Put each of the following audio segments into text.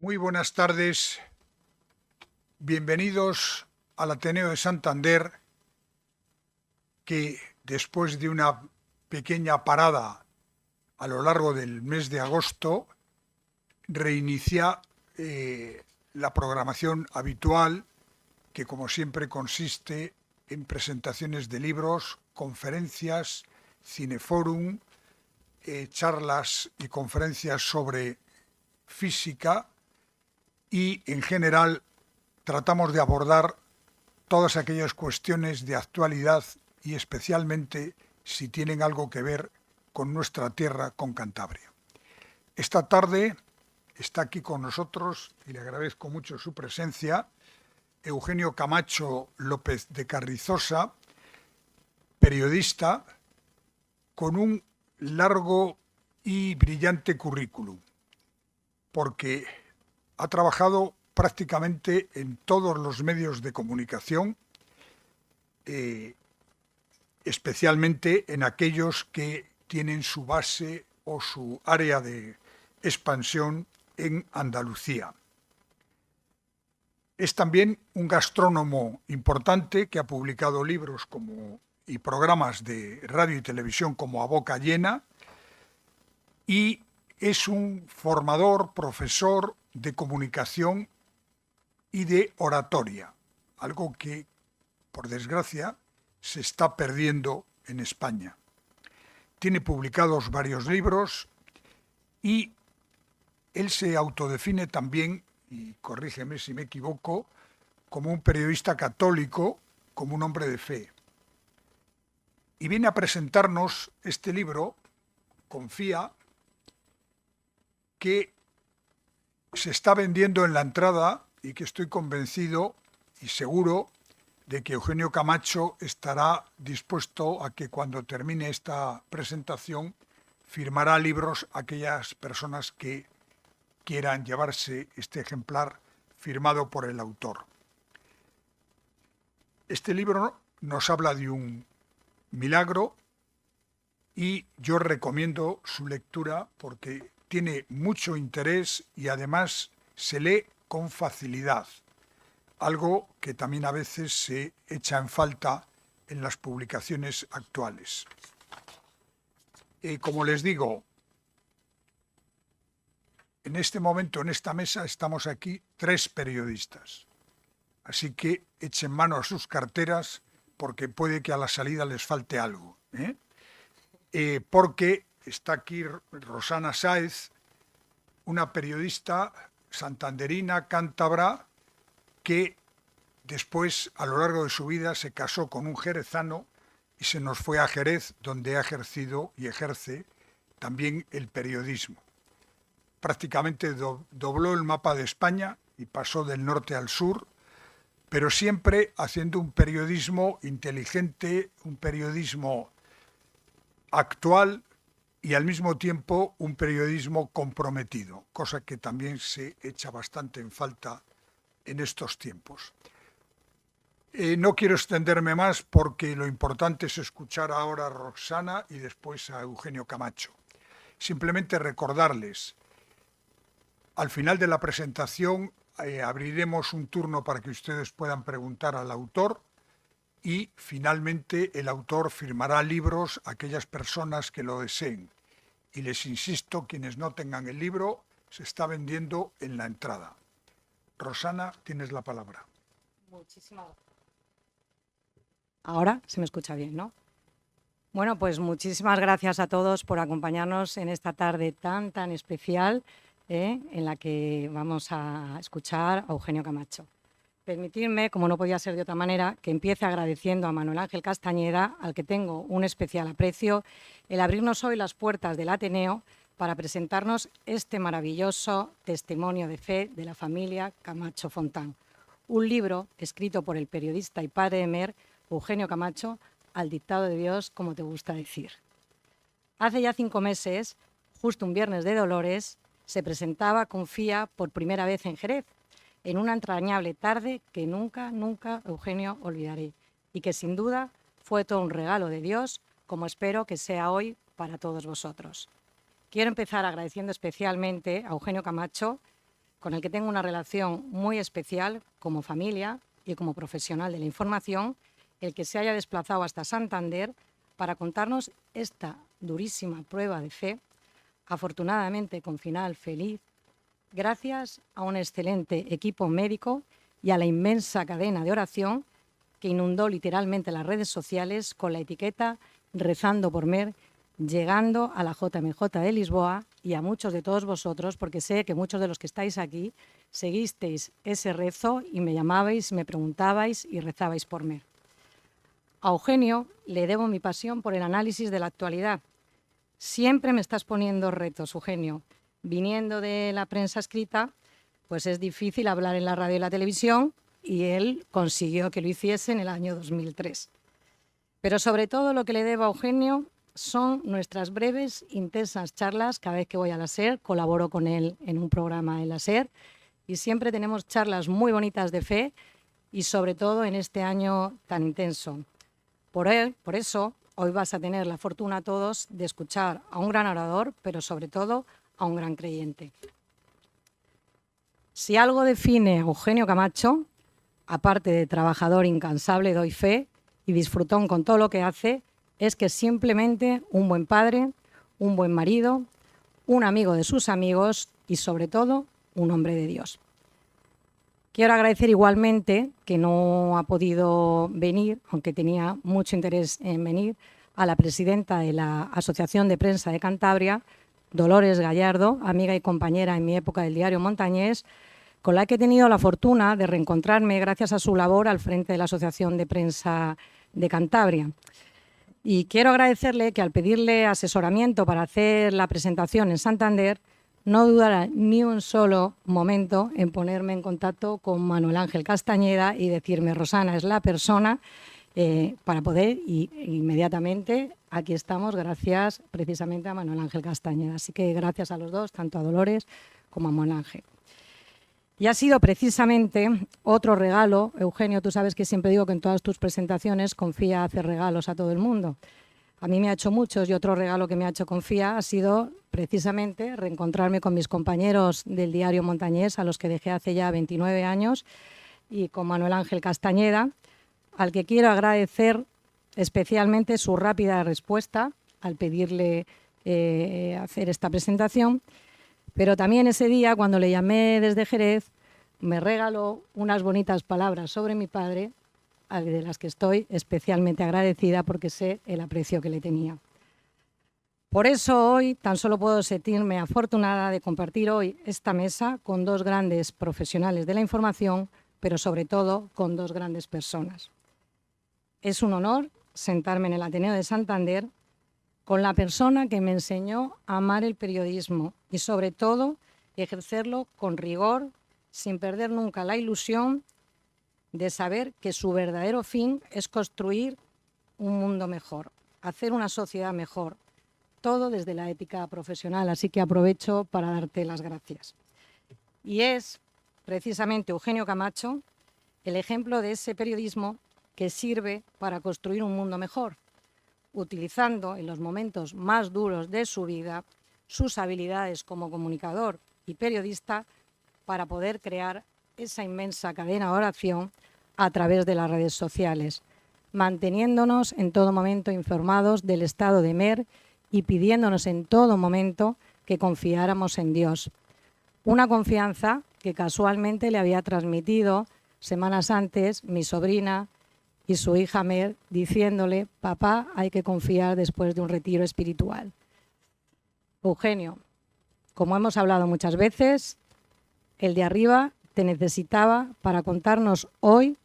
Muy buenas tardes, bienvenidos al Ateneo de Santander, que después de una pequeña parada a lo largo del mes de agosto, reinicia la programación habitual, que como siempre consiste en presentaciones de libros, conferencias, cineforum, charlas y conferencias sobre física y en general tratamos de abordar todas aquellas cuestiones de actualidad y especialmente si tienen algo que ver con nuestra tierra, con Cantabria. Esta tarde está aquí con nosotros, y le agradezco mucho su presencia, Eugenio Camacho López de Carrizosa, periodista con un largo y brillante currículum, porque ha trabajado prácticamente en todos los medios de comunicación, eh, especialmente en aquellos que tienen su base o su área de expansión en Andalucía. Es también un gastrónomo importante que ha publicado libros y programas de radio y televisión como A Boca Llena, y es un formador, profesor de comunicación y de oratoria, algo que, por desgracia, se está perdiendo en España. Tiene publicados varios libros y él se autodefine también, y corrígeme si me equivoco, como un periodista católico, como un hombre de fe. Y viene a presentarnos este libro, Confía, que se está vendiendo en la entrada y que estoy convencido y seguro de que Eugenio Camacho estará dispuesto a que cuando termine esta presentación firmará libros a aquellas personas que quieran llevarse este ejemplar firmado por el autor. Este libro nos habla de un milagro y yo recomiendo su lectura porque tiene mucho interés y además se lee con facilidad, algo que también a veces se echa en falta en las publicaciones actuales. Como les digo, en este momento en esta mesa estamos aquí 3 periodistas, así que echen mano a sus carteras porque puede que a la salida les falte algo, porque está aquí Rosana Sáez, una periodista santanderina, cántabra, que después, a lo largo de su vida, se casó con un jerezano y se nos fue a Jerez, donde ha ejercido y ejerce también el periodismo. Prácticamente dobló el mapa de España y pasó del norte al sur, pero siempre haciendo un periodismo inteligente, un periodismo actual y al mismo tiempo un periodismo comprometido, cosa que también se echa bastante en falta en estos tiempos. No quiero extenderme más porque lo importante es escuchar ahora a Roxana y después a Eugenio Camacho. Simplemente recordarles, al final de la presentación abriremos un turno para que ustedes puedan preguntar al autor y finalmente el autor firmará libros a aquellas personas que lo deseen. Y les insisto, quienes no tengan el libro, se está vendiendo en la entrada. Rosana, tienes la palabra. Muchísimas gracias. Ahora se me escucha bien, ¿no? Bueno, pues muchísimas gracias a todos por acompañarnos en esta tarde tan especial en la que vamos a escuchar a Eugenio Camacho. Permitidme, como no podía ser de otra manera, que empiece agradeciendo a Manuel Ángel Castañeda, al que tengo un especial aprecio, el abrirnos hoy las puertas del Ateneo para presentarnos este maravilloso testimonio de fe de la familia Camacho Fontán, un libro escrito por el periodista y padre de Mer, Eugenio Camacho, al dictado de Dios, como te gusta decir. Hace ya 5 meses, justo un viernes de Dolores, se presentaba Confía por primera vez en Jerez, en una entrañable tarde que nunca, Eugenio, olvidaré, y que sin duda fue todo un regalo de Dios, como espero que sea hoy para todos vosotros. Quiero empezar agradeciendo especialmente a Eugenio Camacho con el que tengo una relación muy especial como familia y como profesional de la información, el que se haya desplazado hasta Santander para contarnos esta durísima prueba de fe, afortunadamente con final feliz, gracias a un excelente equipo médico y a la inmensa cadena de oración que inundó literalmente las redes sociales con la etiqueta Rezando por Mer, llegando a la JMJ de Lisboa y a muchos de todos vosotros, porque sé que muchos de los que estáis aquí seguisteis ese rezo y me llamabais, me preguntabais y rezabais por Mer. A Eugenio le debo mi pasión por el análisis de la actualidad. Siempre me estás poniendo retos, Eugenio. Viniendo de la prensa escrita, pues es difícil hablar en la radio y la televisión, y él consiguió que lo hiciese en el año 2003. Pero sobre todo lo que le debo a Eugenio son nuestras breves, intensas charlas. Cada vez que voy a la SER, colaboro con él en un programa en la SER, y siempre tenemos charlas muy bonitas de fe, y sobre todo en este año tan intenso. Por eso, hoy vas a tener la fortuna todos de escuchar a un gran orador, pero sobre todo a un gran creyente. Si algo define a Eugenio Camacho, aparte de trabajador incansable, doy fe, y disfrutón con todo lo que hace, es que es simplemente un buen padre, un buen marido, un amigo de sus amigos y sobre todo un hombre de Dios. Quiero agradecer igualmente que no ha podido venir, aunque tenía mucho interés en venir, a la presidenta de la Asociación de Prensa de Cantabria, Dolores Gallardo, amiga y compañera en mi época del diario Montañés, con la que he tenido la fortuna de reencontrarme gracias a su labor al frente de la Asociación de Prensa de Cantabria. Y quiero agradecerle que al pedirle asesoramiento para hacer la presentación en Santander, no dudara ni un solo momento en ponerme en contacto con Manuel Ángel Castañeda y decirme: Rosana es la persona para poder, y inmediatamente aquí estamos gracias precisamente a Manuel Ángel Castañeda. Así que gracias a los dos, tanto a Dolores como a Manuel Ángel. Y ha sido precisamente otro regalo. Eugenio, tú sabes que siempre digo que en todas tus presentaciones Confía hace regalos a todo el mundo. A mí me ha hecho muchos, y otro regalo que me ha hecho Confía ha sido precisamente reencontrarme con mis compañeros del diario Montañés, a los que dejé hace ya 29 años, y con Manuel Ángel Castañeda, al que quiero agradecer especialmente su rápida respuesta al pedirle hacer esta presentación. Pero también ese día, cuando le llamé desde Jerez, me regaló unas bonitas palabras sobre mi padre, de las que estoy especialmente agradecida porque sé el aprecio que le tenía. Por eso hoy tan solo puedo sentirme afortunada de compartir hoy esta mesa con dos grandes profesionales de la información, pero sobre todo con dos grandes personas. Es un honor sentarme en el Ateneo de Santander con la persona que me enseñó a amar el periodismo y sobre todo ejercerlo con rigor, sin perder nunca la ilusión de saber que su verdadero fin es construir un mundo mejor, hacer una sociedad mejor, todo desde la ética profesional. Así que aprovecho para darte las gracias. Y es precisamente Eugenio Camacho el ejemplo de ese periodismo que sirve para construir un mundo mejor, utilizando en los momentos más duros de su vida sus habilidades como comunicador y periodista para poder crear esa inmensa cadena de oración a través de las redes sociales, manteniéndonos en todo momento informados del estado de Mer y pidiéndonos en todo momento que confiáramos en Dios. Una confianza que casualmente le había transmitido semanas antes mi sobrina y su hija Mer, diciéndole: papá, hay que confiar después de un retiro espiritual. Eugenio, como hemos hablado muchas veces, el de arriba te necesitaba para contarnos hoy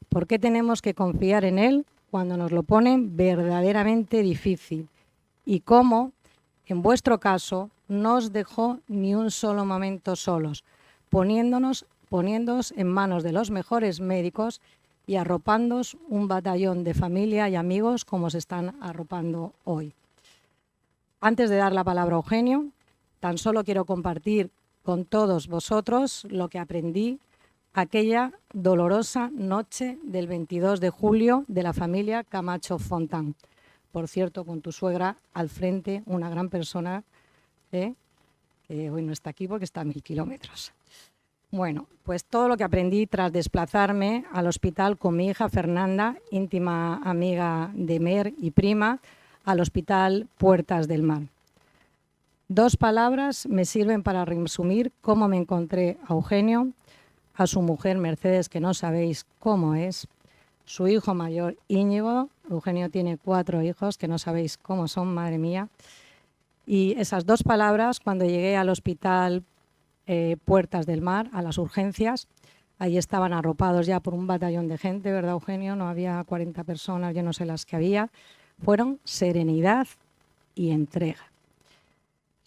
por qué tenemos que confiar en él cuando nos lo ponen verdaderamente difícil, y cómo, en vuestro caso, no os dejó ni un solo momento solos, poniéndoos en manos de los mejores médicos y arropándoos un batallón de familia y amigos como se están arropando hoy. Antes de dar la palabra a Eugenio, tan solo quiero compartir con todos vosotros lo que aprendí aquella dolorosa noche del 22 de julio de la familia Camacho Fontán. Por cierto, con tu suegra al frente, una gran persona, que hoy no está aquí porque está a 1000 kilómetros. Bueno, pues todo lo que aprendí tras desplazarme al hospital con mi hija Fernanda, íntima amiga de Mer y prima, al hospital Puertas del Mar. 2 palabras me sirven para resumir cómo me encontré a Eugenio, a su mujer Mercedes, que no sabéis cómo es, su hijo mayor Íñigo. Eugenio tiene 4 hijos que no sabéis cómo son, madre mía. Y esas 2 palabras, cuando llegué al hospital Puertas del Mar, a las urgencias, allí estaban arropados ya por un batallón de gente, ¿verdad, Eugenio? No había 40 personas, yo no sé las que había. Fueron serenidad y entrega.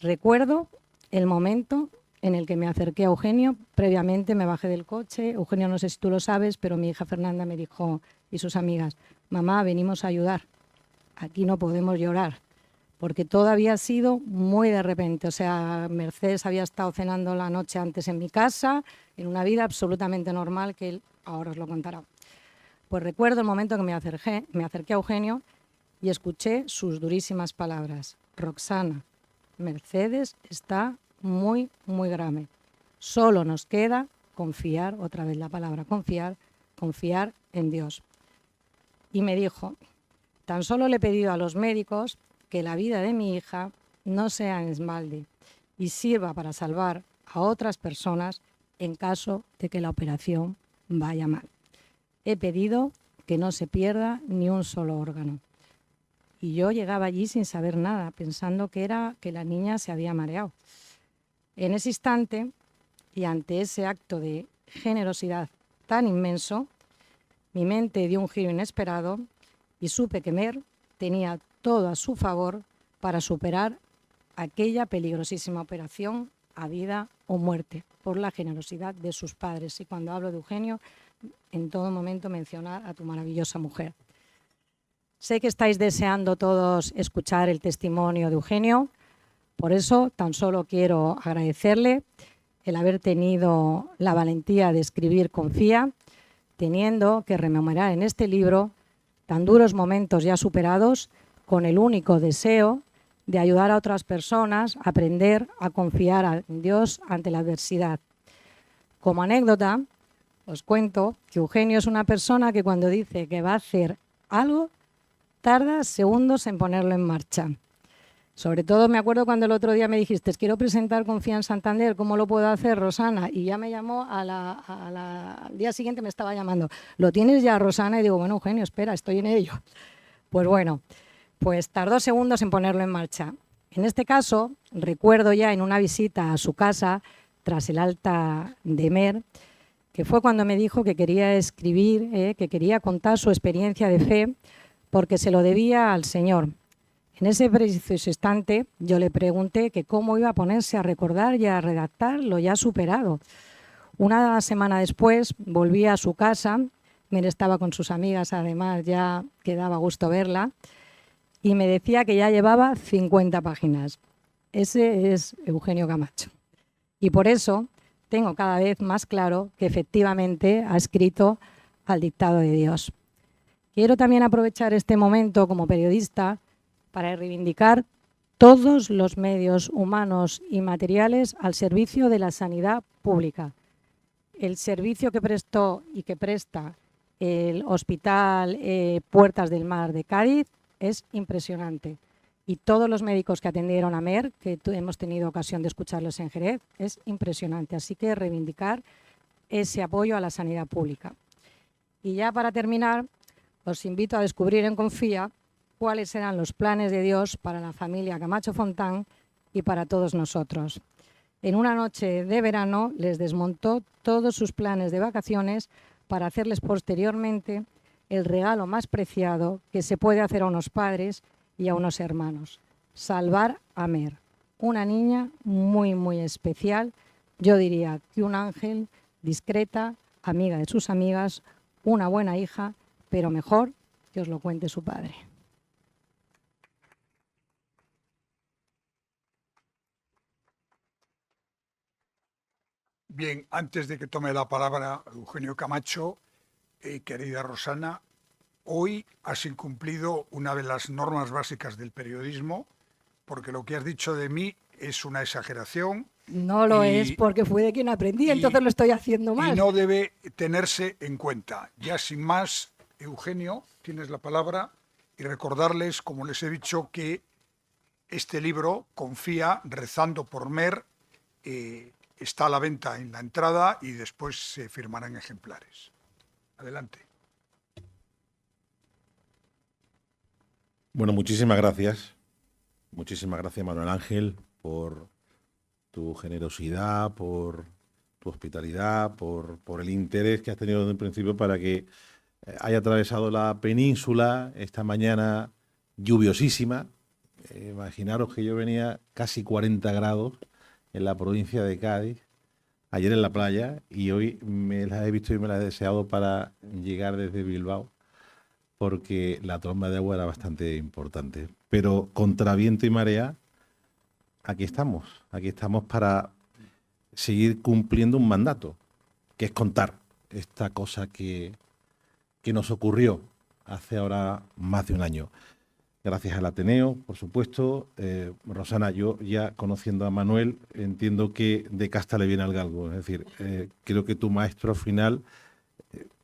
Recuerdo el momento en el que me acerqué a Eugenio. Previamente me bajé del coche. Eugenio, no sé si tú lo sabes, pero mi hija Fernanda me dijo, y sus amigas, mamá, venimos a ayudar. Aquí no podemos llorar, porque todo había sido muy de repente. O sea, Mercedes había estado cenando la noche antes en mi casa, en una vida absolutamente normal, que él ahora os lo contará. Pues recuerdo el momento que me acerqué a Eugenio y escuché sus durísimas palabras. Roxana, Mercedes está muy, muy grave. Solo nos queda confiar, otra vez la palabra confiar en Dios. Y me dijo, tan solo le he pedido a los médicos que la vida de mi hija no sea en esmalde y sirva para salvar a otras personas en caso de que la operación vaya mal. He pedido que no se pierda ni un solo órgano. Y yo llegaba allí sin saber nada, pensando que era que la niña se había mareado. En ese instante, y ante ese acto de generosidad tan inmenso, mi mente dio un giro inesperado y supe que Mer tenía todo a su favor para superar aquella peligrosísima operación a vida o muerte, por la generosidad de sus padres. Y cuando hablo de Eugenio, en todo momento mencionar a tu maravillosa mujer. Sé que estáis deseando todos escuchar el testimonio de Eugenio, por eso tan solo quiero agradecerle el haber tenido la valentía de escribir Confía, teniendo que rememorar en este libro tan duros momentos ya superados, con el único deseo de ayudar a otras personas a aprender a confiar en Dios ante la adversidad. Como anécdota, os cuento que Eugenio es una persona que cuando dice que va a hacer algo, tarda segundos en ponerlo en marcha. Sobre todo me acuerdo cuando el otro día me dijiste, quiero presentar Confía en Santander, ¿cómo lo puedo hacer, Rosana? Y ya me llamó al día siguiente me estaba llamando, ¿lo tienes ya, Rosana? Y digo, bueno, Eugenio, espera, estoy en ello. Pues bueno, pues tardó segundos en ponerlo en marcha. En este caso, recuerdo ya en una visita a su casa, tras el alta de Mer, que fue cuando me dijo que quería escribir, que quería contar su experiencia de fe, porque se lo debía al Señor. En ese preciso instante yo le pregunté que cómo iba a ponerse a recordar y a redactar lo ya superado. Una semana después volví a su casa, Mer estaba con sus amigas, además ya que daba gusto verla, y me decía que ya llevaba 50 páginas. Ese es Eugenio Camacho. Y por eso tengo cada vez más claro que efectivamente ha escrito al dictado de Dios. Quiero también aprovechar este momento como periodista para reivindicar todos los medios humanos y materiales al servicio de la sanidad pública. El servicio que prestó y que presta el Hospital Puertas del Mar de Cádiz es impresionante. Y todos los médicos que atendieron a Mer, que hemos tenido ocasión de escucharlos en Jerez, es impresionante. Así que reivindicar ese apoyo a la sanidad pública. Y ya para terminar, os invito a descubrir en Confía cuáles eran los planes de Dios para la familia Camacho Fontán y para todos nosotros. En una noche de verano les desmontó todos sus planes de vacaciones para hacerles posteriormente el regalo más preciado que se puede hacer a unos padres y a unos hermanos: salvar a Mer, una niña muy, muy especial, yo diría que un ángel, discreta, amiga de sus amigas, una buena hija, pero mejor que os lo cuente su padre. Bien, antes de que tome la palabra Eugenio Camacho, querida Rosana, hoy has incumplido una de las normas básicas del periodismo, porque lo que has dicho de mí es una exageración. No lo es porque fue de quien aprendí, entonces lo estoy haciendo mal. Y no debe tenerse en cuenta. Ya sin más, Eugenio, tienes la palabra, y recordarles, como les he dicho, que este libro, Confía, rezando por Mer, está a la venta en la entrada y después se firmarán ejemplares. Adelante. Bueno, muchísimas gracias. Muchísimas gracias, Manuel Ángel, por tu generosidad, por tu hospitalidad, por el interés que has tenido desde el principio para que haya atravesado la península esta mañana lluviosísima. Imaginaros que yo venía casi 40 grados en la provincia de Cádiz, ayer en la playa, y hoy me las he visto y me las he deseado para llegar desde Bilbao, porque la tromba de agua era bastante importante. Pero contra viento y marea, aquí estamos para seguir cumpliendo un mandato, que es contar esta cosa que nos ocurrió hace ahora más de un año. Gracias al Ateneo, por supuesto. Rosana, yo ya conociendo a Manuel, entiendo que de casta le viene al galgo. Es decir, creo que tu maestro final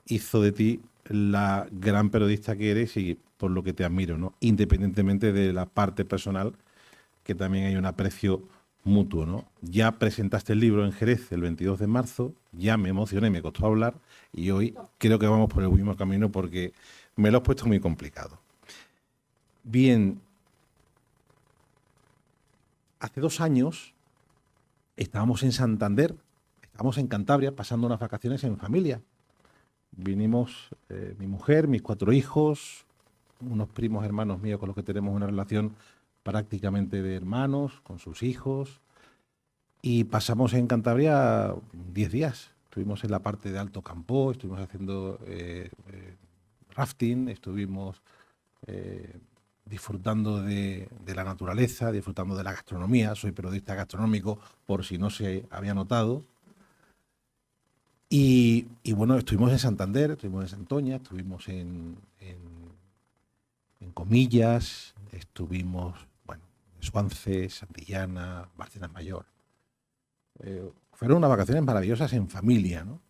hizo de ti la gran periodista que eres y por lo que te admiro, ¿no? Independientemente de la parte personal, que también hay un aprecio mutuo, ¿no? Ya presentaste el libro en Jerez el 22 de marzo, ya me emocioné, me costó hablar y hoy creo que vamos por el mismo camino porque me lo has puesto muy complicado. Bien, hace 2 años estábamos en Santander, estábamos en Cantabria pasando unas vacaciones en familia. Vinimos mi mujer, mis 4 hijos, unos primos hermanos míos con los que tenemos una relación prácticamente de hermanos, con sus hijos, y pasamos en Cantabria 10 días. Estuvimos en la parte de Alto Campó, estuvimos haciendo rafting, estuvimos disfrutando de la naturaleza, disfrutando de la gastronomía. Soy periodista gastronómico, por si no se había notado. Y bueno, estuvimos en Santander, estuvimos en Santoña, estuvimos en Comillas, estuvimos, bueno, en Suance, Santillana, Bárcenas Mayor. Fueron unas vacaciones maravillosas en familia, ¿no?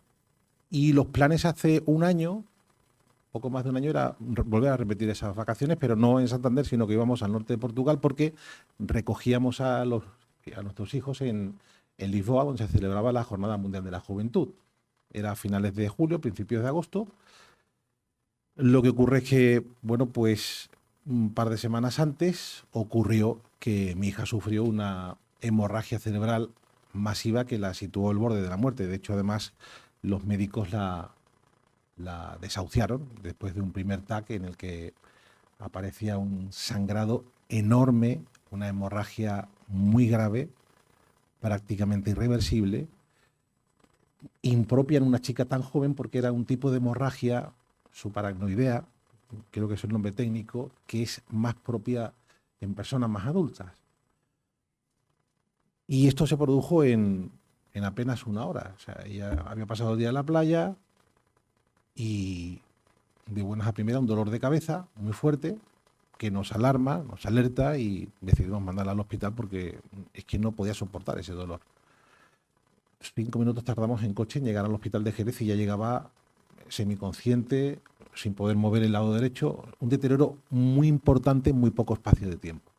Y los planes hace un año, poco más de un año, era volver a repetir esas vacaciones, pero no en Santander, sino que íbamos al norte de Portugal porque recogíamos a nuestros hijos en Lisboa, donde se celebraba la Jornada Mundial de la Juventud. Era a finales de julio, principios de agosto. Lo que ocurre es que, bueno, pues un par de semanas antes ocurrió que mi hija sufrió una hemorragia cerebral masiva que la situó al borde de la muerte. De hecho, además, los médicos la desahuciaron después de un primer TAC en el que aparecía un sangrado enorme, una hemorragia muy grave, prácticamente irreversible, impropia en una chica tan joven porque era un tipo de hemorragia subaracnoidea, creo que es el nombre técnico, que es más propia en personas más adultas. Y esto se produjo en apenas 1 hora. O sea, ella había pasado el día en la playa y de buenas a primeras un dolor de cabeza muy fuerte que nos alarma, nos alerta y decidimos mandarla al hospital porque es que no podía soportar ese dolor. 5 minutos tardamos en coche en llegar al hospital de Jerez y ya llegaba semiconsciente, sin poder mover el lado derecho, un deterioro muy importante en muy poco espacio de tiempo.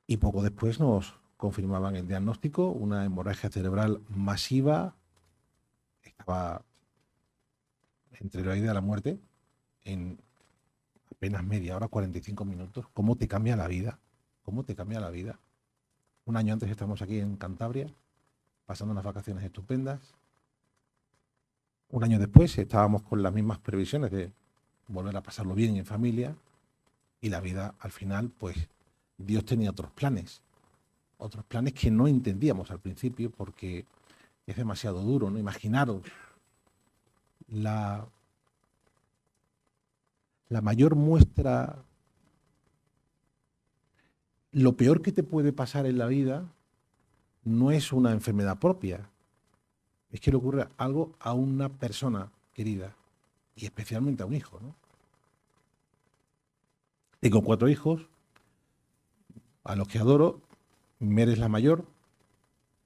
Y poco después nos confirmaban el diagnóstico, una hemorragia cerebral masiva, estaba entre la vida y la muerte en apenas media hora, 45 minutos. ¿Cómo te cambia la vida? ¿Cómo te cambia la vida? 1 año antes estamos aquí en Cantabria, pasando unas vacaciones estupendas. 1 año después estábamos con las mismas previsiones de volver a pasarlo bien en familia y la vida al final, pues Dios tenía otros planes que no entendíamos al principio porque es demasiado duro, ¿no? Imaginaros la mayor muestra, lo peor que te puede pasar en la vida no es una enfermedad propia, es que le ocurre algo a una persona querida y especialmente a un hijo, ¿no? Tengo 4 hijos, a los que adoro. Mer es la mayor,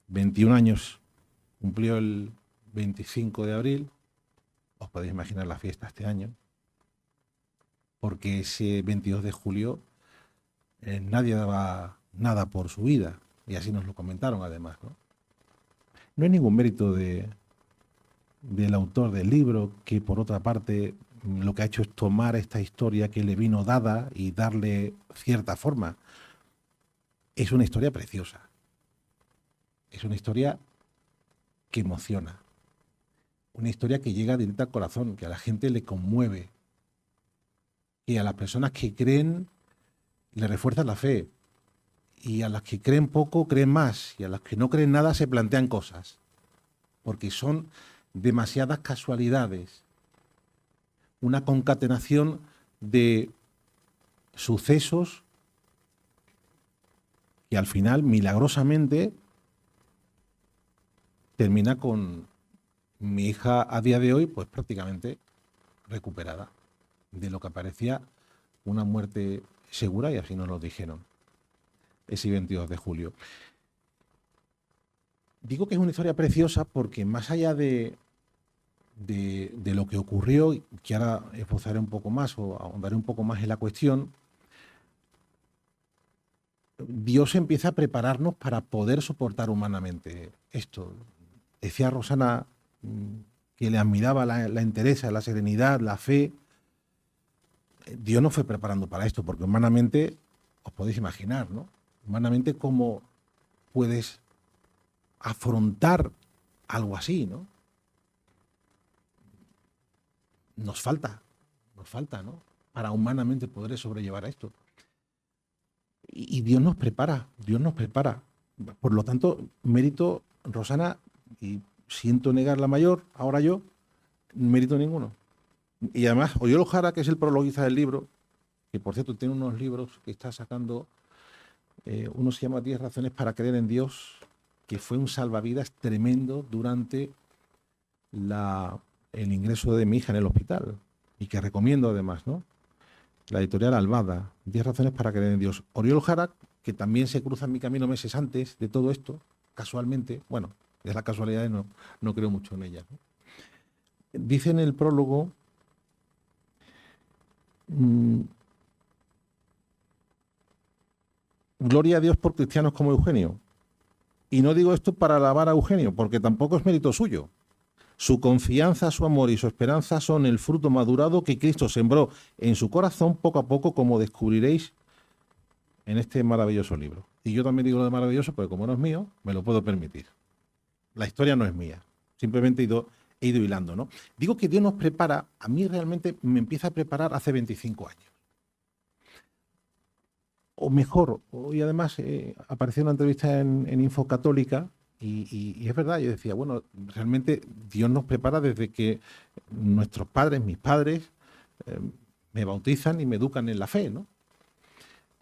21 años, cumplió el 25 de abril. Os podéis imaginar la fiesta este año, porque ese 22 de julio nadie daba nada por su vida, y así nos lo comentaron además, ¿no? No es ningún mérito del autor del libro, que por otra parte lo que ha hecho es tomar esta historia que le vino dada y darle cierta forma. Es una historia preciosa. Es una historia que emociona. Una historia que llega directa al corazón, que a la gente le conmueve. Y a las personas que creen le refuerza la fe. Y a las que creen poco, creen más. Y a las que no creen nada, se plantean cosas. Porque son demasiadas casualidades. Una concatenación de sucesos que al final, milagrosamente, termina con mi hija a día de hoy, pues prácticamente recuperada de lo que parecía una muerte segura, y así nos lo dijeron ese 22 de julio. Digo que es una historia preciosa porque más allá de lo que ocurrió, que ahora esbozaré un poco más o ahondaré un poco más en la cuestión, Dios empieza a prepararnos para poder soportar humanamente esto. Decía Rosana que le admiraba la entereza, la serenidad, la fe. Dios nos fue preparando para esto, porque humanamente, os podéis imaginar, ¿no? Humanamente, ¿cómo puedes afrontar algo así, ¿no? Nos falta, ¿no? Para humanamente poder sobrellevar a esto. Y Dios nos prepara. Por lo tanto, mérito, Rosana, y siento negar la mayor, ahora yo, mérito ninguno. Y además, Oriol Jara, que es el prologuista del libro, que por cierto tiene unos libros que está sacando, uno se llama 10 razones para creer en Dios, que fue un salvavidas tremendo durante el ingreso de mi hija en el hospital, y que recomiendo además, ¿no? La editorial Albada, 10 razones para creer en Dios. Oriol Jara, que también se cruza en mi camino meses antes de todo esto, casualmente, bueno, es la casualidad, no creo mucho en ella, ¿no? Dice en el prólogo, gloria a Dios por cristianos como Eugenio. Y no digo esto para alabar a Eugenio, porque tampoco es mérito suyo. Su confianza, su amor y su esperanza son el fruto madurado que Cristo sembró en su corazón poco a poco, como descubriréis en este maravilloso libro. Y yo también digo lo de maravilloso, porque como no es mío, me lo puedo permitir. La historia no es mía, simplemente he ido hilando, ¿no? Digo que Dios nos prepara, a mí realmente me empieza a preparar hace 25 años. O mejor, hoy además apareció una entrevista en Info Católica, y es verdad, yo decía, bueno, realmente Dios nos prepara desde que nuestros padres, mis padres, me bautizan y me educan en la fe, ¿no?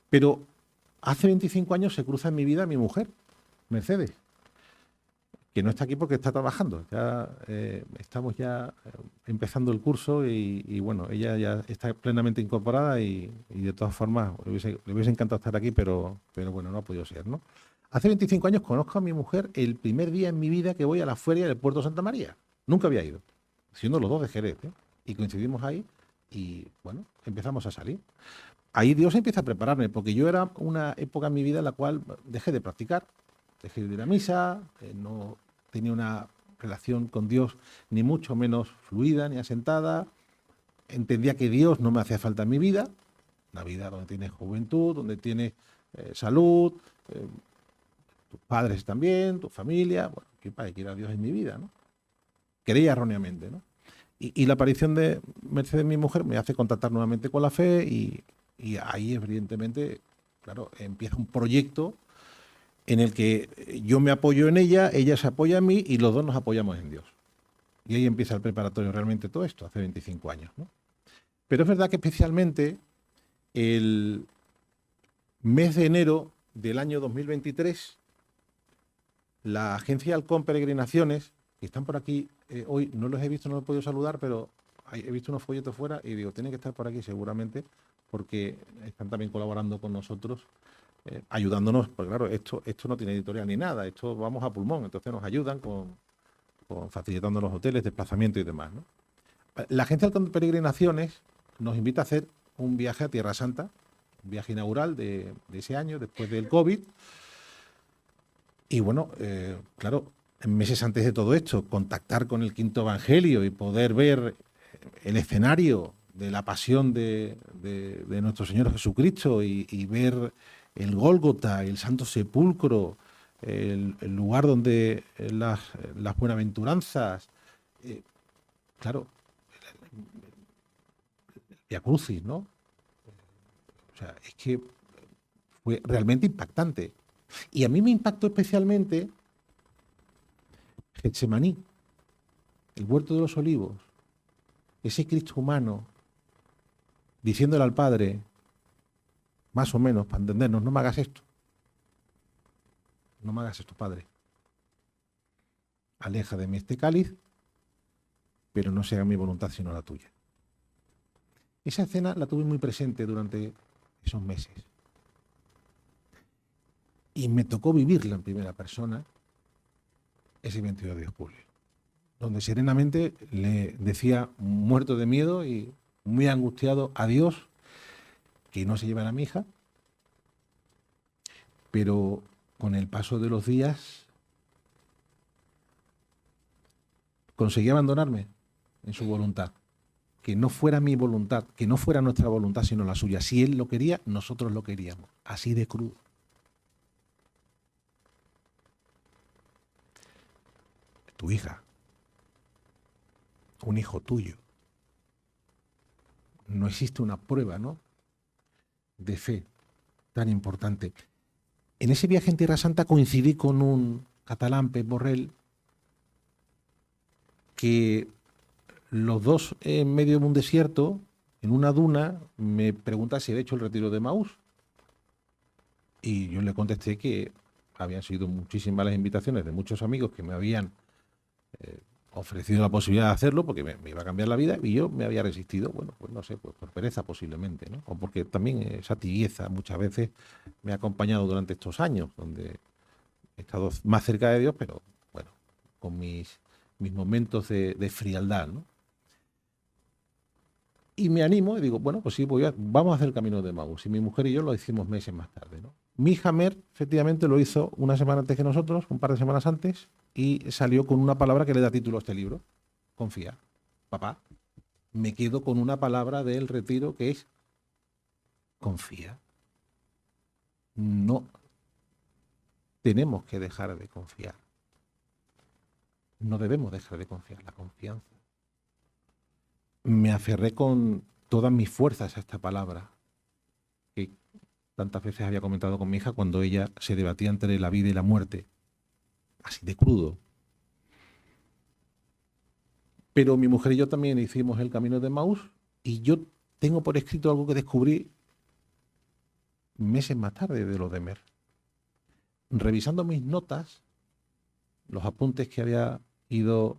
Pero hace 25 años se cruza en mi vida mi mujer, Mercedes, que no está aquí porque está trabajando. Ya estamos ya empezando el curso y bueno, ella ya está plenamente incorporada y de todas formas le hubiese encantado estar aquí, pero bueno, no ha podido ser, ¿no? Hace 25 años conozco a mi mujer el primer día en mi vida que voy a la feria del Puerto Santa María. Nunca había ido, siendo los dos de Jerez, ¿eh? Y coincidimos ahí y bueno, empezamos a salir. Ahí Dios empieza a prepararme, porque yo era una época en mi vida en la cual dejé de practicar, dejé de ir a misa, no tenía una relación con Dios ni mucho menos fluida ni asentada. Entendía que Dios no me hacía falta en mi vida, una vida donde tienes juventud, donde tienes salud, tus padres también, tu familia. Bueno, ¿qué para qué quiero a Dios en mi vida, no? Creía erróneamente, ¿no? Y la aparición de Mercedes, mi mujer, me hace contactar nuevamente con la fe y ahí, evidentemente, claro, empieza un proyecto en el que yo me apoyo en ella se apoya en mí y los dos nos apoyamos en Dios. Y ahí empieza el preparatorio realmente todo esto, hace 25 años, ¿no? Pero es verdad que especialmente el mes de enero del año 2023, la agencia Halcón Peregrinaciones, que están por aquí hoy, no los he visto, no los he podido saludar, pero he visto unos folletos fuera y digo, tienen que estar por aquí seguramente, porque están también colaborando con nosotros ayudándonos, porque claro, esto no tiene editorial ni nada, esto vamos a pulmón, entonces nos ayudan con facilitando los hoteles, desplazamiento y demás, ¿no? La Agencia de Peregrinaciones nos invita a hacer un viaje a Tierra Santa, un viaje inaugural de ese año, después del COVID. Y bueno, claro, meses antes de todo esto, contactar con el Quinto Evangelio y poder ver el escenario de la pasión de nuestro Señor Jesucristo y ver el Gólgota, el Santo Sepulcro, el lugar donde las buenaventuranzas, claro, el Vía Crucis, ¿no? O sea, es que fue realmente impactante. Y a mí me impactó especialmente Getsemaní, el Huerto de los Olivos, ese Cristo humano diciéndole al Padre, más o menos, para entendernos, no me hagas esto. No me hagas esto, Padre. Aleja de mí este cáliz, pero no se haga mi voluntad sino la tuya. Esa escena la tuve muy presente durante esos meses. Y me tocó vivirla en primera persona ese 22 de julio, donde serenamente le decía, muerto de miedo y muy angustiado, a Dios, que no se llevara a mi hija, pero con el paso de los días conseguí abandonarme en su voluntad, que no fuera mi voluntad, que no fuera nuestra voluntad, sino la suya. Si Él lo quería, nosotros lo queríamos, así de crudo. Tu hija, un hijo tuyo. No existe una prueba, ¿no?, de fe tan importante. En ese viaje en Tierra Santa coincidí con un catalán, Pep Borrell, que los dos en medio de un desierto, en una duna, me pregunta si había hecho el retiro de Maús. Y yo le contesté que habían sido muchísimas las invitaciones de muchos amigos que me habían ofrecido la posibilidad de hacerlo porque me iba a cambiar la vida y yo me había resistido, bueno, pues no sé, pues por pereza posiblemente, ¿no? O porque también esa tibieza muchas veces me ha acompañado durante estos años, donde he estado más cerca de Dios, pero bueno, con mis momentos de frialdad, ¿no? Y me animo y digo, bueno, pues sí, vamos a hacer el camino de Maús. Y mi mujer y yo lo hicimos meses más tarde, ¿no? Mi hija Mer, efectivamente, lo hizo una semana antes que nosotros, un par de semanas antes, y salió con una palabra que le da título a este libro: confía. Papá, me quedo con una palabra del retiro que es confía. No tenemos que dejar de confiar. No debemos dejar de confiar, la confianza. Me aferré con todas mis fuerzas a esta palabra que tantas veces había comentado con mi hija cuando ella se debatía entre la vida y la muerte, así de crudo. Pero mi mujer y yo también hicimos el camino de Maús y yo tengo por escrito algo que descubrí meses más tarde de lo de Mer. Revisando mis notas, los apuntes que había ido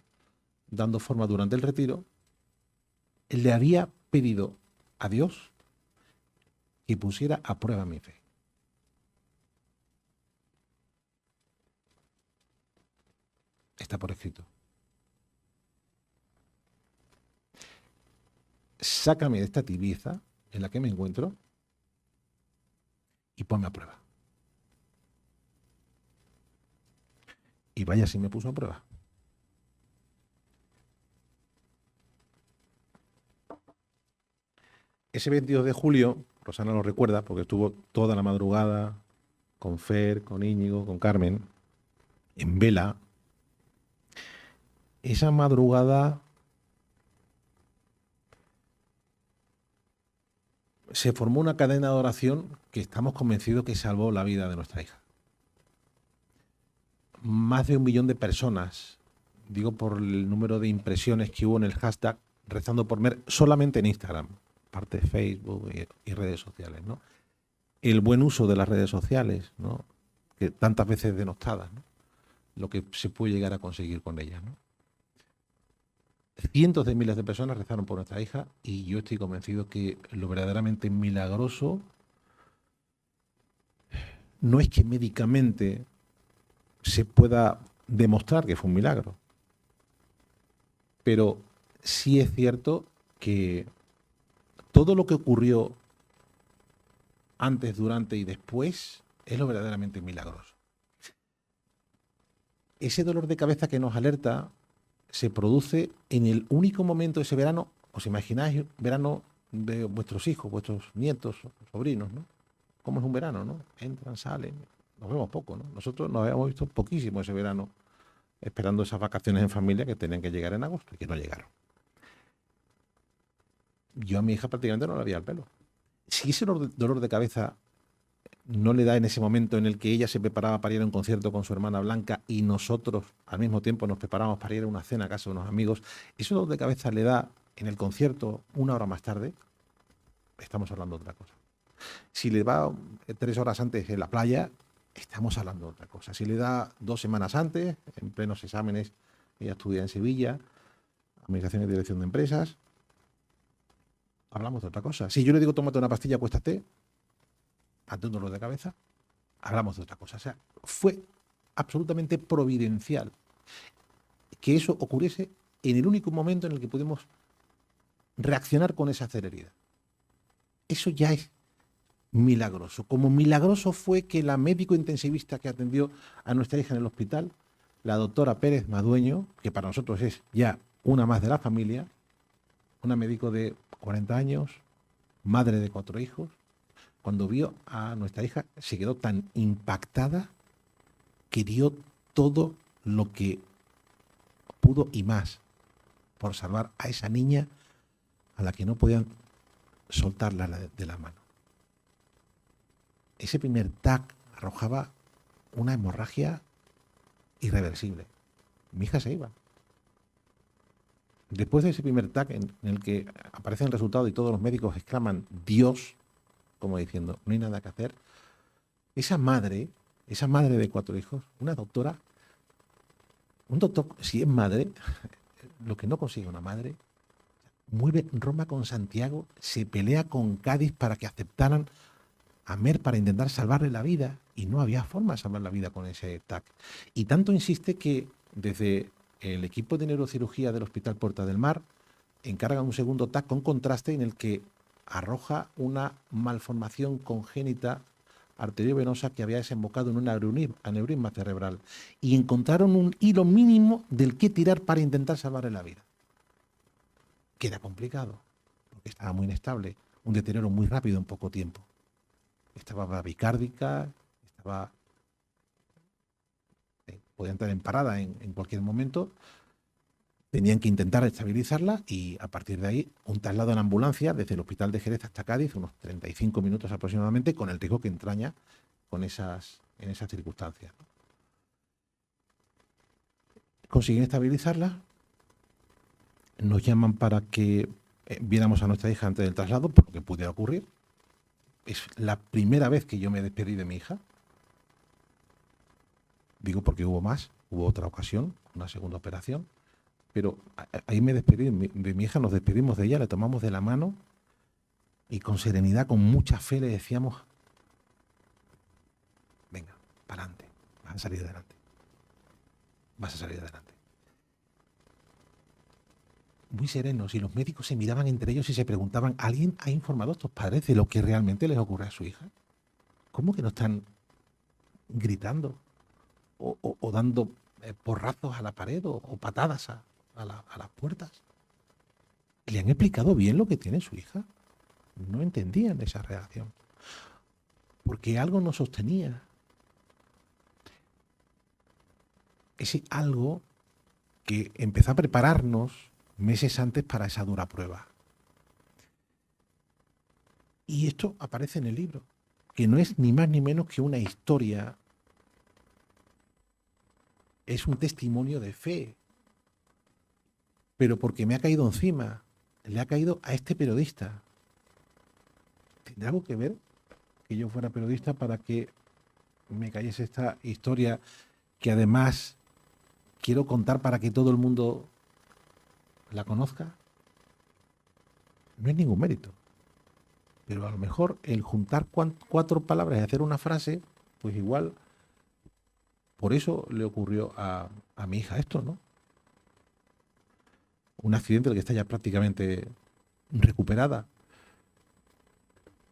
dando forma durante el retiro, le había pedido a Dios que pusiera a prueba mi fe. Está por escrito. Sácame de esta tibieza en la que me encuentro y ponme a prueba. Y vaya si me puso a prueba. Ese 22 de julio, Rosana lo recuerda porque estuvo toda la madrugada con Fer, con Íñigo, con Carmen, en vela. Esa madrugada se formó una cadena de oración que estamos convencidos que salvó la vida de nuestra hija. Más de 1 millón de personas, digo por el número de impresiones que hubo en el hashtag Rezando por Mer, solamente en Instagram, parte de Facebook y redes sociales, ¿no? El buen uso de las redes sociales, ¿no?, que tantas veces denostadas, ¿no?, lo que se puede llegar a conseguir con ellas, ¿no? Cientos de miles de personas rezaron por nuestra hija y yo estoy convencido que lo verdaderamente milagroso no es que médicamente se pueda demostrar que fue un milagro, pero sí es cierto que todo lo que ocurrió antes, durante y después es lo verdaderamente milagroso. Ese dolor de cabeza que nos alerta se produce en el único momento de ese verano. ¿Os imagináis verano de vuestros hijos, vuestros nietos, sobrinos, ¿no? ¿Cómo es un verano, no? Entran, salen, nos vemos poco, ¿no? Nosotros nos habíamos visto poquísimo ese verano, esperando esas vacaciones en familia que tenían que llegar en agosto y que no llegaron. Yo a mi hija prácticamente no la veía el pelo. Si ese dolor de cabeza no le da en ese momento en el que ella se preparaba para ir a un concierto con su hermana Blanca y nosotros al mismo tiempo nos preparábamos para ir a una cena a casa de unos amigos, ese dolor de cabeza le da en el concierto 1 hora más tarde, estamos hablando de otra cosa. Si le va 3 horas antes en la playa, estamos hablando de otra cosa. Si le da 2 semanas antes, en plenos exámenes, ella estudia en Sevilla, Administración y Dirección de Empresas, hablamos de otra cosa. Si yo le digo tómate una pastilla, acuéstate, ante un dolor de cabeza, hablamos de otra cosa. O sea, fue absolutamente providencial que eso ocurriese en el único momento en el que pudimos reaccionar con esa celeridad. Eso ya es milagroso. Como milagroso fue que la médico intensivista que atendió a nuestra hija en el hospital, la doctora Pérez Madueño, que para nosotros es ya una más de la familia, una médico de 40 años, madre de 4 hijos, cuando vio a nuestra hija se quedó tan impactada que dio todo lo que pudo y más por salvar a esa niña a la que no podían soltarla de la mano. Ese primer TAC arrojaba una hemorragia irreversible. Mi hija se iba. Después de ese primer TAC en el que aparece el resultado y todos los médicos exclaman Dios, como diciendo, no hay nada que hacer, esa madre de 4 hijos, una doctora, un doctor, si es madre, lo que no consigue una madre, mueve Roma con Santiago, se pelea con Cádiz para que aceptaran a Mer para intentar salvarle la vida, y no había forma de salvar la vida con ese TAC. Y tanto insiste que desde el equipo de neurocirugía del Hospital Puerta del Mar encargan un segundo TAC con contraste en el que arroja una malformación congénita arteriovenosa que había desembocado en un aneurisma cerebral, y encontraron un hilo mínimo del que tirar para intentar salvarle la vida. Queda complicado, porque estaba muy inestable, un deterioro muy rápido en poco tiempo. Estaba bradicárdica, podía entrar en parada en cualquier momento. Tenían que intentar estabilizarla y a partir de ahí un traslado en ambulancia desde el hospital de Jerez hasta Cádiz, unos 35 minutos aproximadamente, con el riesgo que entraña en esas circunstancias. Consiguen estabilizarla, nos llaman para que viéramos a nuestra hija antes del traslado, por lo que pudiera ocurrir. Es la primera vez que yo me despedí de mi hija. Digo porque hubo otra ocasión, una segunda operación. Pero ahí me despedí de mi hija, nos despedimos de ella, le tomamos de la mano y con serenidad, con mucha fe le decíamos, venga, para adelante, vas a salir adelante, vas a salir adelante. Muy serenos, y los médicos se miraban entre ellos y se preguntaban, ¿alguien ha informado a estos padres de lo que realmente les ocurre a su hija? ¿Cómo que no están gritando o dando porrazos a la pared o patadas a las puertas? ¿Le han explicado bien lo que tiene su hija? No entendían esa reacción, porque algo nos sostenía. Ese algo que empezó a prepararnos meses antes para esa dura prueba. Y esto aparece en el libro, que no es ni más ni menos que una historia, es un testimonio de fe. Pero porque me ha caído encima, le ha caído a este periodista. ¿Tendrá algo que ver que yo fuera periodista para que me cayese esta historia que además quiero contar para que todo el mundo la conozca? No es ningún mérito. Pero a lo mejor el juntar 4 palabras y hacer una frase Pues igual, por eso le ocurrió a mi hija esto, ¿no? Un accidente del que está ya prácticamente recuperada.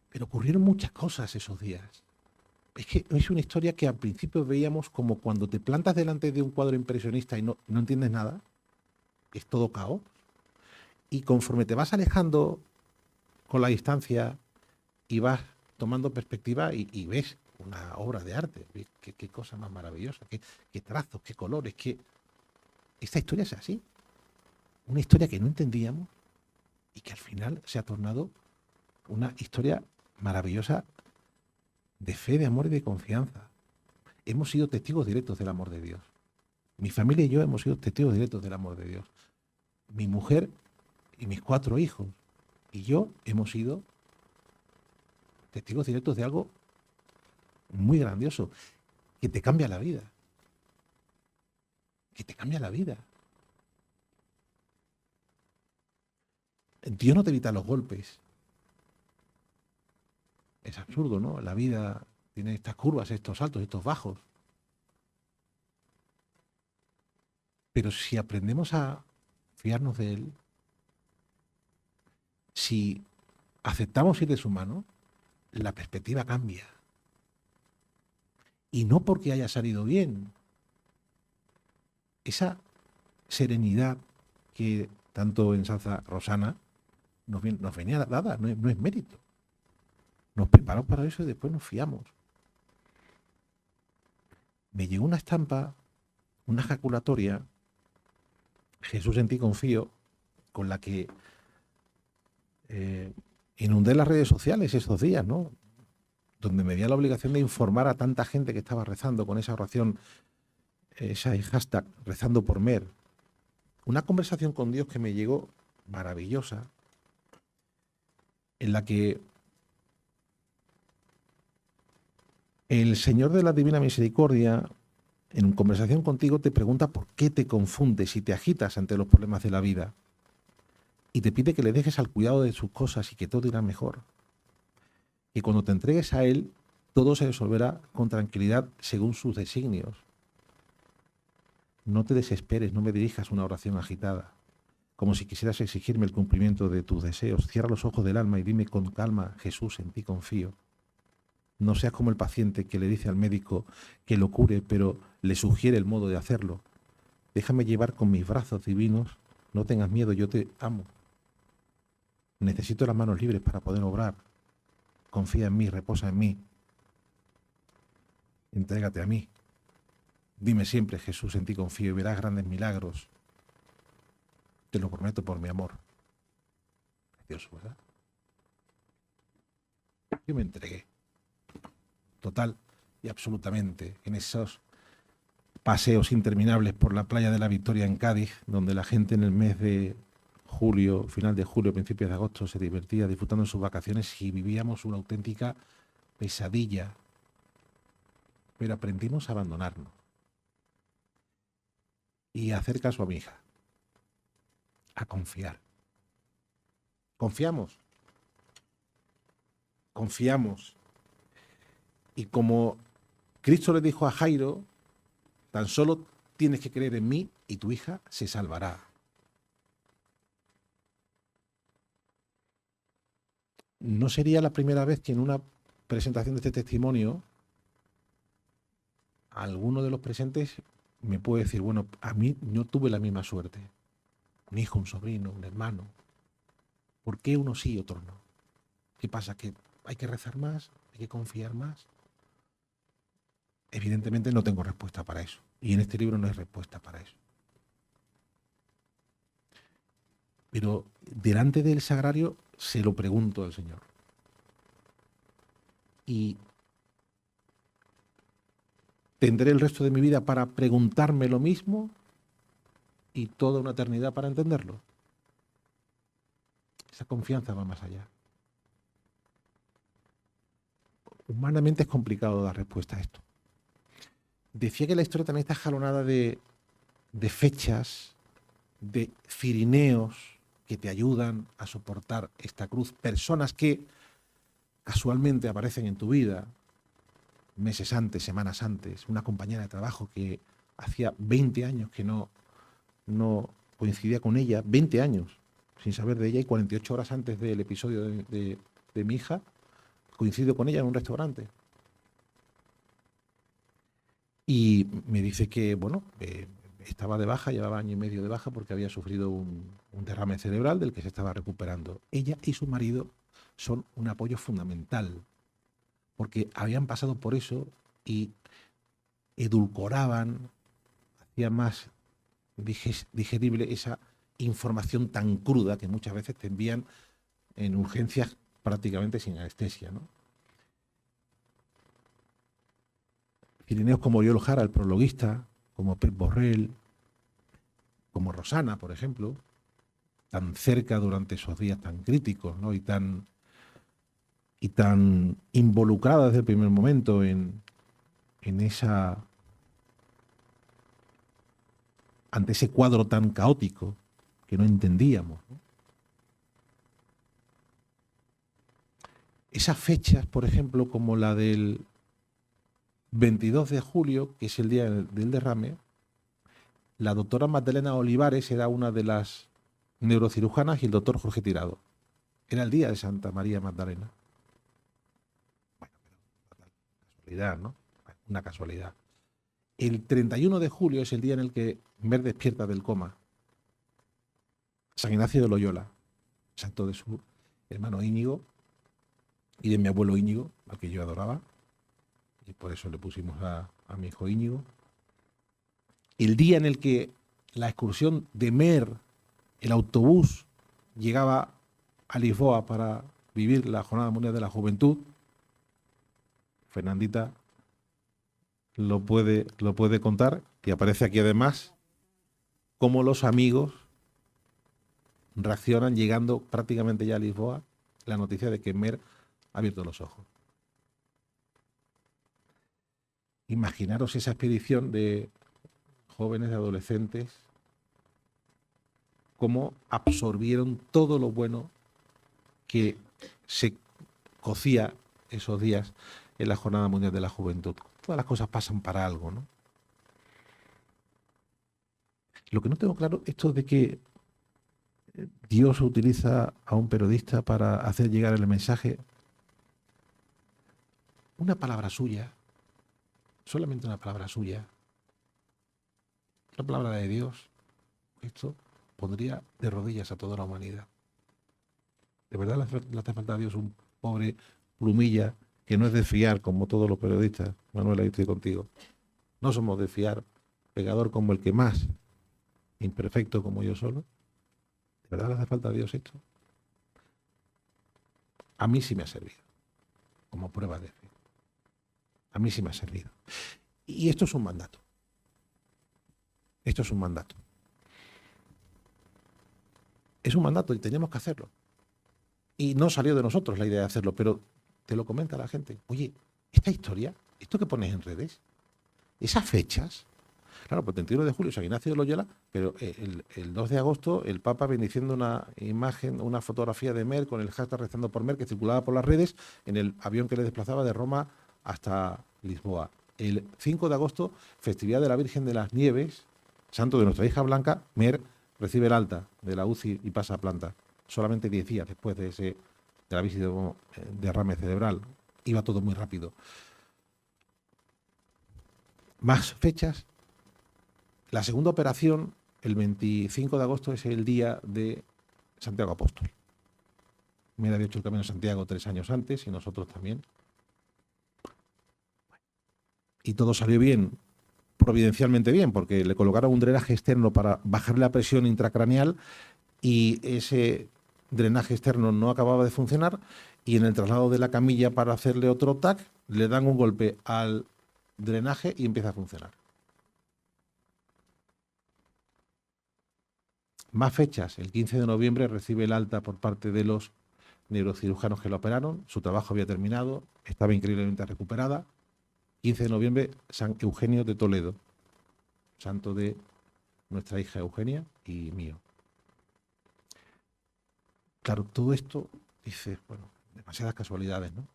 Pero ocurrieron muchas cosas esos días. Es que es una historia que al principio veíamos como cuando te plantas delante de un cuadro impresionista y no entiendes nada, es todo caos. Y conforme te vas alejando con la distancia y vas tomando perspectiva y ves una obra de arte, ves qué cosa más maravillosa, qué trazos, qué colores, esta historia es así. Una historia que no entendíamos y que al final se ha tornado una historia maravillosa de fe, de amor y de confianza. Hemos sido testigos directos del amor de Dios. Mi familia y yo hemos sido testigos directos del amor de Dios. Mi mujer y mis 4 hijos y yo hemos sido testigos directos de algo muy grandioso, que te cambia la vida. Que te cambia la vida. Dios no te evita los golpes. Es absurdo, ¿no? La vida tiene estas curvas, estos altos, estos bajos. Pero si aprendemos a fiarnos de Él, si aceptamos ir de su mano, la perspectiva cambia. Y no porque haya salido bien. Esa serenidad que tanto ensalza Rosana nos venía dada, no es mérito. Nos preparamos para eso y después nos fiamos. Me llegó una estampa, una ejaculatoria, Jesús en ti confío, con la que inundé las redes sociales esos días, ¿no? Donde me di la obligación de informar a tanta gente que estaba rezando con esa oración, ese hashtag, rezando por Mer. Una conversación con Dios que me llegó maravillosa, en la que el Señor de la Divina Misericordia, en conversación contigo, te pregunta por qué te confundes y te agitas ante los problemas de la vida. Y te pide que le dejes al cuidado de sus cosas y que todo irá mejor. Y cuando te entregues a Él, todo se resolverá con tranquilidad según sus designios. No te desesperes, no me dirijas una oración agitada, como si quisieras exigirme el cumplimiento de tus deseos. Cierra los ojos del alma y dime con calma, Jesús, en ti confío. No seas como el paciente que le dice al médico que lo cure, pero le sugiere el modo de hacerlo. Déjame llevar con mis brazos divinos, no tengas miedo, yo te amo. Necesito las manos libres para poder obrar. Confía en mí, reposa en mí. Entrégate a mí. Dime siempre, Jesús, en ti confío y verás grandes milagros. Te lo prometo por mi amor. Precioso, ¿verdad? Yo me entregué. Total y absolutamente en esos paseos interminables por la playa de la Victoria en Cádiz, donde la gente en el mes de julio, final de julio, principios de agosto, se divertía disfrutando de sus vacaciones y vivíamos una auténtica pesadilla. Pero aprendimos a abandonarnos y a hacer caso a mi hija, a confiar. Confiamos. Confiamos. Y como Cristo le dijo a Jairo, tan solo tienes que creer en mí y tu hija se salvará. No sería la primera vez que en una presentación de este testimonio alguno de los presentes me puede decir, bueno, a mí no tuve la misma suerte. Un hijo, un sobrino, un hermano. ¿Por qué unos sí y otros no? ¿Qué pasa? ¿Que hay que rezar más? ¿Hay que confiar más? Evidentemente no tengo respuesta para eso. Y en este libro no hay respuesta para eso. Pero delante del sagrario se lo pregunto al Señor. Y tendré el resto de mi vida para preguntarme lo mismo y toda una eternidad para entenderlo. Esa confianza va más allá. Humanamente es complicado dar respuesta a esto. Decía que la historia también está jalonada de fechas, de cirineos que te ayudan a soportar esta cruz. Personas que casualmente aparecen en tu vida. meses antes, semanas antes, una compañera de trabajo que hacía 20 años que no coincidía con ella, 20 años sin saber de ella, y 48 horas antes del episodio de mi hija, coincido con ella en un restaurante. Y me dice que, bueno, estaba de baja, llevaba año y medio de baja porque había sufrido un derrame cerebral del que se estaba recuperando. Ella y su marido son un apoyo fundamental, porque habían pasado por eso y edulcoraban, hacían más digerible esa información tan cruda que muchas veces te envían en urgencias prácticamente sin anestesia, ¿no? Cirineos como Oriol Jara, el prologuista, como Pep Borrell, como Rosana, por ejemplo, tan cerca durante esos días tan críticos, ¿no? y tan involucrada desde el primer momento en esa, ante ese cuadro tan caótico que no entendíamos, ¿no? Esas fechas, por ejemplo, como la del 22 de julio, que es el día del derrame, la doctora Magdalena Olivares era una de las neurocirujanas y el doctor Jorge Tirado. Era el día de Santa María Magdalena. Bueno, pero casualidad, ¿no? Una casualidad. El 31 de julio es el día en el que Mer despierta del coma. San Ignacio de Loyola, santo de su hermano Íñigo y de mi abuelo Íñigo, al que yo adoraba, y por eso le pusimos a mi hijo Íñigo. El día en el que la excursión de Mer, el autobús, llegaba a Lisboa para vivir la Jornada Mundial de la Juventud, Fernandita lo puede contar, que aparece aquí además, cómo los amigos reaccionan llegando prácticamente ya a Lisboa la noticia de que Mer ha abierto los ojos. Imaginaros esa expedición de jóvenes, de adolescentes, cómo absorbieron todo lo bueno que se cocía esos días en la Jornada Mundial de la Juventud. Todas las cosas pasan para algo, ¿no? Lo que no tengo claro es esto de que Dios utiliza a un periodista para hacer llegar el mensaje. Una palabra suya, solamente una palabra suya, la palabra de Dios, esto pondría de rodillas a toda la humanidad. De verdad le hace falta a Dios un pobre plumilla que no es de fiar, como todos los periodistas. Manuel, ahí estoy contigo. No somos de fiar, pecador como el que más, imperfecto como yo solo. ¿De verdad le hace falta a Dios esto? A mí sí me ha servido, como prueba de fe. A mí sí me ha servido. Y esto es un mandato. Esto es un mandato. Es un mandato y tenemos que hacerlo. Y no salió de nosotros la idea de hacerlo, pero te lo comenta la gente. Oye, esta historia, esto que pones en redes, esas fechas, claro, pues el 31 de julio San Ignacio de Loyola, pero el 2 de agosto el Papa bendiciendo una imagen, una fotografía de Mer con el hashtag rezando por Mer que circulaba por las redes en el avión que le desplazaba de Roma hasta Lisboa. El 5 de agosto, festividad de la Virgen de las Nieves, santo de nuestra hija Blanca, Mer recibe el alta de la UCI y pasa a planta. Solamente 10 días después de la visita de derrame cerebral. Iba todo muy rápido. Más fechas. La segunda operación, el 25 de agosto, es el día de Santiago Apóstol. Mer había hecho el Camino de Santiago 3 años antes y nosotros también. Y todo salió bien, providencialmente bien, porque le colocaron un drenaje externo para bajarle la presión intracraneal y ese drenaje externo no acababa de funcionar y en el traslado de la camilla para hacerle otro TAC le dan un golpe al drenaje y empieza a funcionar. Más fechas. El 15 de noviembre recibe el alta por parte de los neurocirujanos que la operaron. Su trabajo había terminado, estaba increíblemente recuperada. 15 de noviembre, San Eugenio de Toledo, santo de nuestra hija Eugenia y mío. Claro, todo esto, dices, bueno, demasiadas casualidades, ¿no?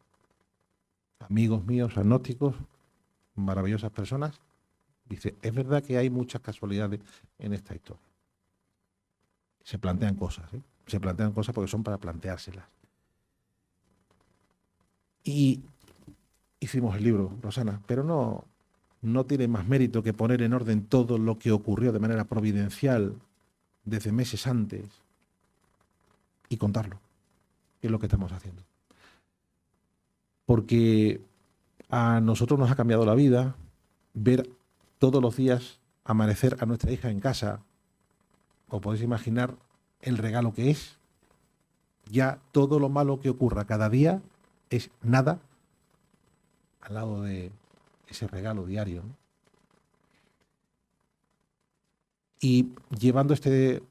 amigos míos agnósticos, maravillosas personas, dice, es verdad que hay muchas casualidades en esta historia. Se plantean cosas, ¿eh? Se plantean cosas porque son para planteárselas. Y hicimos el libro, Rosana, pero no tiene más mérito que poner en orden todo lo que ocurrió de manera providencial desde meses antes y contarlo, que es lo que estamos haciendo. Porque a nosotros nos ha cambiado la vida ver todos los días amanecer a nuestra hija en casa. Os podéis imaginar el regalo que es. Ya todo lo malo que ocurra cada día es nada al lado de ese regalo diario, ¿no? Y llevando este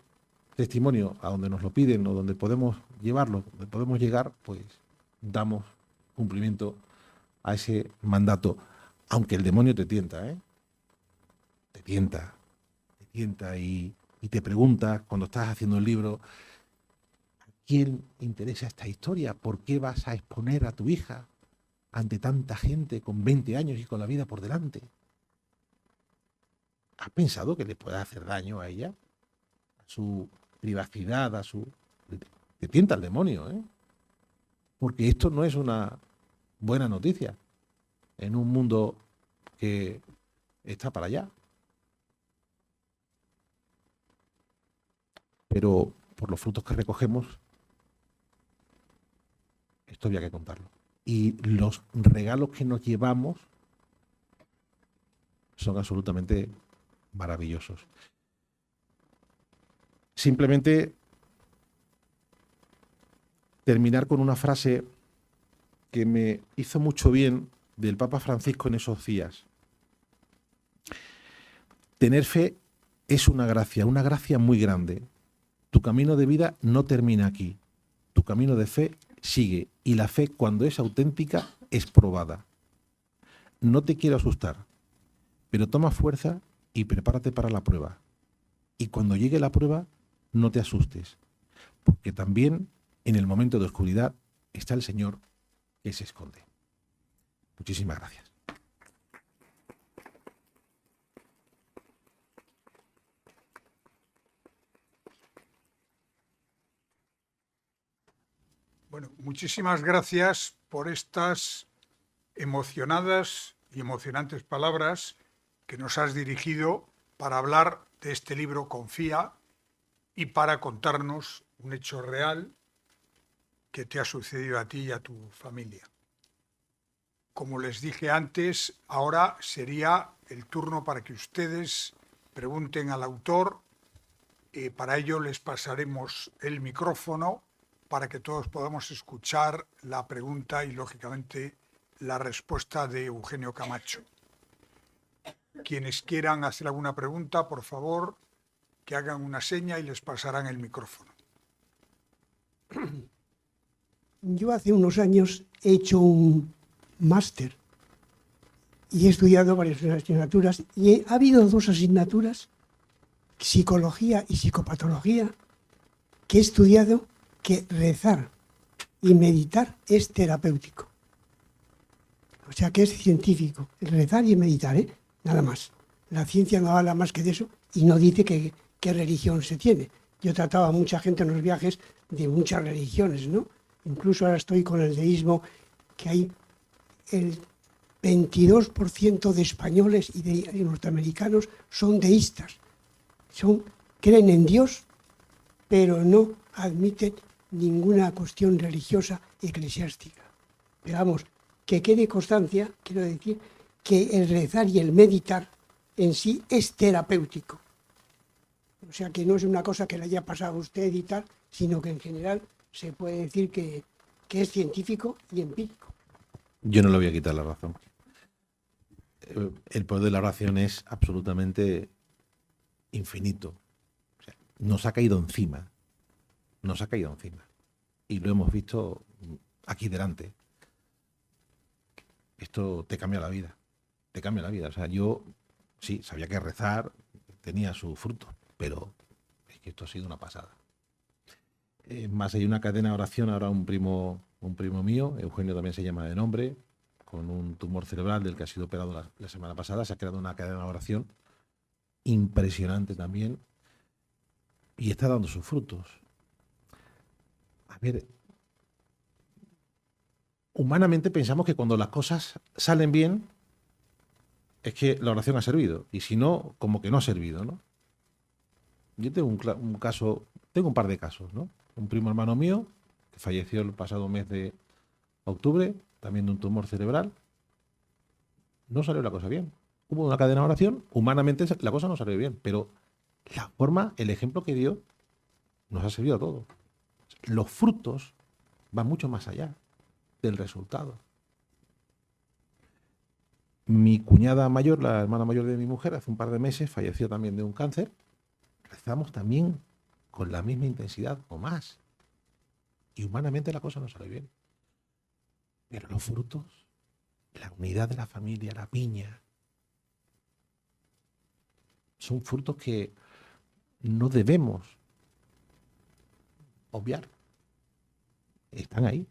testimonio a donde nos lo piden o donde podemos llevarlo, donde podemos llegar, pues damos cumplimiento a ese mandato. Aunque el demonio te tienta, ¿eh? Te tienta y te pregunta cuando estás haciendo el libro, ¿a quién interesa esta historia? ¿Por qué vas a exponer a tu hija ante tanta gente con 20 años y con la vida por delante? ¿Has pensado que le pueda hacer daño a ella? A su privacidad, a su... Te tienta el demonio, ¿eh? Porque esto no es una buena noticia en un mundo que está para allá. Pero por los frutos que recogemos, esto había que contarlo. Y los regalos que nos llevamos son absolutamente maravillosos. Simplemente terminar con una frase que me hizo mucho bien del Papa Francisco en esos días. Tener fe es una gracia muy grande. Tu camino de vida no termina aquí. Tu camino de fe sigue. Y la fe, cuando es auténtica, es probada. No te quiero asustar, pero toma fuerza y prepárate para la prueba. Y cuando llegue la prueba, no te asustes, porque también en el momento de oscuridad está el Señor que se esconde. Muchísimas gracias. Bueno, muchísimas gracias por estas emocionadas y emocionantes palabras que nos has dirigido para hablar de este libro Confía y para contarnos un hecho real que te ha sucedido a ti y a tu familia. Como les dije antes, ahora sería el turno para que ustedes pregunten al autor. Para ello les pasaremos el micrófono para que todos podamos escuchar la pregunta y, lógicamente, la respuesta de Eugenio Camacho. Quienes quieran hacer alguna pregunta, por favor, que hagan una seña y les pasarán el micrófono. Yo hace unos años he hecho un máster y he estudiado varias asignaturas y ha habido dos asignaturas, psicología y psicopatología, que he estudiado que rezar y meditar es terapéutico. O sea que es científico, el rezar y meditar, nada más. La ciencia no habla más que de eso y no dice qué religión se tiene. Yo he tratado a mucha gente en los viajes de muchas religiones, ¿no? Incluso ahora estoy con el deísmo, que hay el 22% de españoles y de norteamericanos son deístas. Creen en Dios, pero no admiten ninguna cuestión religiosa eclesiástica. Pero vamos, que quede constancia, quiero decir, que el rezar y el meditar en sí es terapéutico. O sea, que no es una cosa que le haya pasado a usted y tal, sino que en general se puede decir que es científico y empírico. Yo no le voy a quitar la razón. El poder de la oración es absolutamente infinito. O sea, nos ha caído encima. Nos ha caído encima. Y lo hemos visto aquí delante. Esto te cambia la vida. Te cambia la vida. O sea, yo sí, sabía que rezar tenía su fruto, pero es que esto ha sido una pasada. Más hay una cadena de oración, ahora un primo mío, Eugenio también se llama de nombre, con un tumor cerebral del que ha sido operado la semana pasada. Se ha creado una cadena de oración impresionante también y está dando sus frutos. A ver, humanamente pensamos que cuando las cosas salen bien es que la oración ha servido, y si no, como que no ha servido, ¿no? Yo tengo un caso, tengo un par de casos, ¿no? Un primo hermano mío que falleció el pasado mes de octubre, también de un tumor cerebral. No salió la cosa bien. Hubo una cadena de oración, humanamente la cosa no salió bien, pero la forma, el ejemplo que dio, nos ha servido a todos. Los frutos van mucho más allá del resultado. Mi cuñada mayor, la hermana mayor de mi mujer, hace un par de meses falleció también de un cáncer. Rezamos también con la misma intensidad o más. Y humanamente la cosa no sale bien. Pero los frutos, la unidad de la familia, la piña, son frutos que no debemos obviar. Están ahí.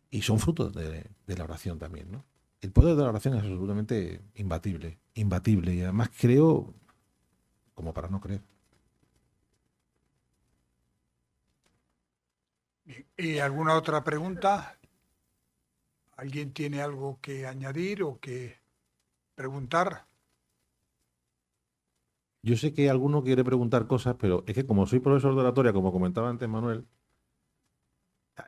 Y son frutos de la oración también, ¿no? El poder de la oración es absolutamente imbatible, imbatible. Y además creo, como para no creer. ¿Y alguna otra pregunta? ¿Alguien tiene algo que añadir o que preguntar? Yo sé que alguno quiere preguntar cosas, pero es que como soy profesor de oratoria, como comentaba antes Manuel,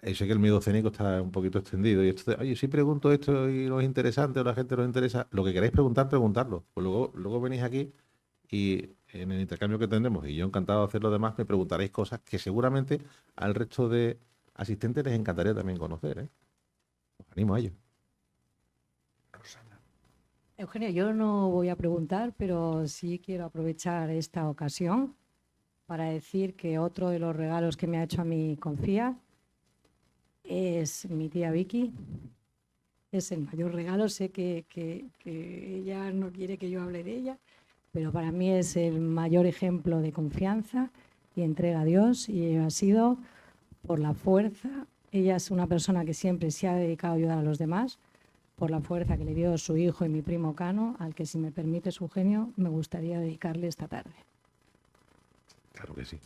sé que el miedo escénico está un poquito extendido. Y esto oye, si pregunto esto y no es interesante o la gente no le interesa, lo que queráis preguntar, preguntarlo. Pues luego venís aquí y en el intercambio que tendremos, y yo encantado de hacer lo demás, me preguntaréis cosas que seguramente al resto de asistentes les encantaría también conocer, ¿eh? Os animo a ello. Rosana. Eugenio, yo no voy a preguntar, pero sí quiero aprovechar esta ocasión para decir que otro de los regalos que me ha hecho a mí Confía es mi tía Vicky. Es el mayor regalo. Sé que ella no quiere que yo hable de ella, pero para mí es el mayor ejemplo de confianza y entrega a Dios, y ha sido por la fuerza. Ella es una persona que siempre se ha dedicado a ayudar a los demás, por la fuerza que le dio su hijo y mi primo Cano, al que, si me permite, Eugenio, me gustaría dedicarle esta tarde. Claro que sí.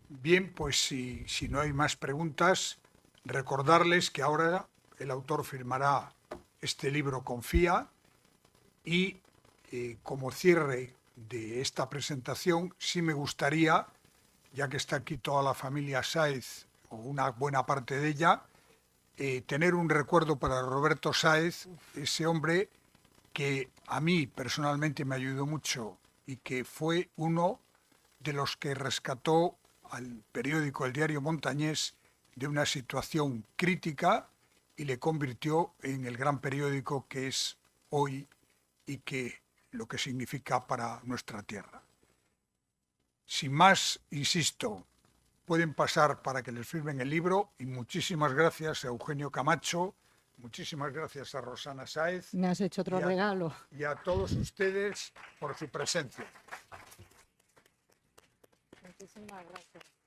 Bien, pues si no hay más preguntas, recordarles que ahora el autor firmará este libro Confía y como cierre de esta presentación, sí me gustaría, ya que está aquí toda la familia Sáez, o una buena parte de ella, tener un recuerdo para Roberto Sáez, ese hombre que a mí personalmente me ayudó mucho y que fue uno de los que rescató al periódico El Diario Montañés de una situación crítica y le convirtió en el gran periódico que es hoy y que lo que significa para nuestra tierra. Sin más, insisto, pueden pasar para que les firmen el libro, y muchísimas gracias a Eugenio Camacho, muchísimas gracias a Rosana Sáez. Me has hecho otro regalo. Y a todos ustedes por su presencia. Muchísimas gracias.